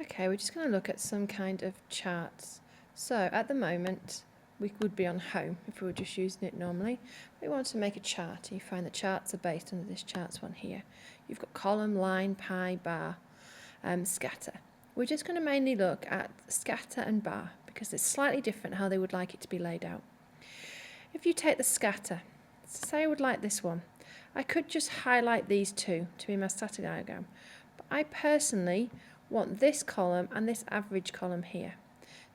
Okay, we're just going to look at some kind of charts. So at the moment, we would be on home if we were just using it normally. We want to make a chart. You find the charts are based under this charts one here. You've got column, line, pie, bar, scatter. We're just going to mainly look at scatter and bar because it's slightly different how they would like it to be laid out. If you take the scatter, say I would like this one, I could just highlight these two to be my scatter diagram. But I personally want this column and this average column here.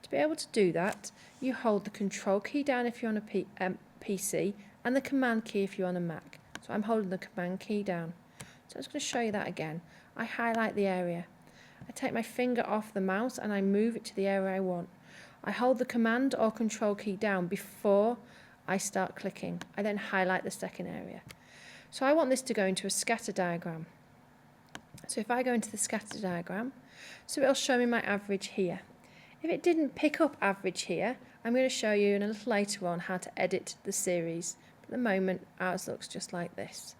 To be able to do that, you hold the control key down if you're on a PC and the command key if you're on a Mac. So I'm holding the command key down. So I'm just going to show you that again. I highlight the area. I take my finger off the mouse and I move it to the area I want. I hold the command or control key down before I start clicking. I then highlight the second area. So I want this to go into a scatter diagram. So if I go into the scatter diagram, so it'll show me my average here. If it didn't pick up average here, I'm going to show you in a little later on how to edit the series. At the moment, ours looks just like this.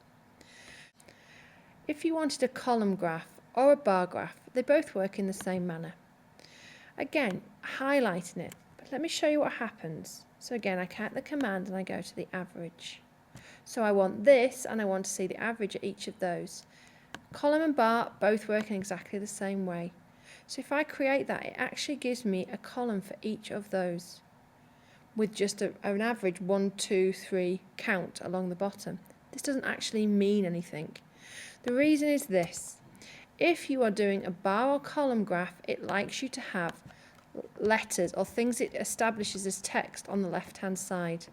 If you wanted a column graph or a bar graph, they both work in the same manner. Again, highlighting it, but let me show you what happens. So again, I count the command and I go to the average. So I want this and I want to see the average at each of those. Column and bar both work in exactly the same way. So if I create that, it actually gives me a column for each of those with just an average 1, 2, 3 count along the bottom. This doesn't actually mean anything. The reason is this. If you are doing a bar or column graph, it likes you to have letters or things it establishes as text on the left-hand side.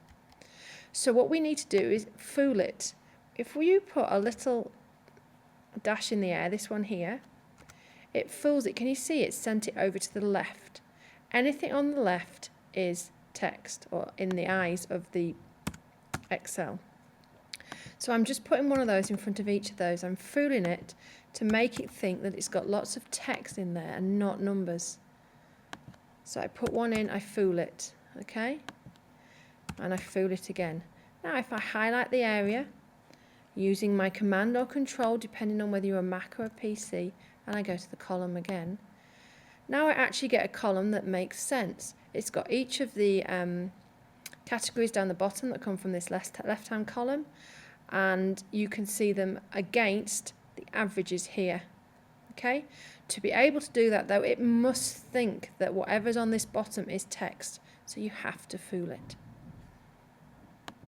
So what we need to do is fool it. If you put a little dash in the air, this one here, it fools it. Can you see it sent it over to the left? Anything on the left is text, or in the eyes of the Excel. So I'm just putting one of those in front of each of those. I'm fooling it to make it think that it's got lots of text in there and not numbers. So I put one in, I fool it, okay? And I fool it again. Now if I highlight the area using my command or control, depending on whether you're a Mac or a PC, and I go to the column again, now I actually get a column that makes sense. It's got each of the categories down the bottom that come from this left-hand column, and you can see them against the averages here. Okay? To be able to do that though, it must think that whatever's on this bottom is text, so you have to fool it.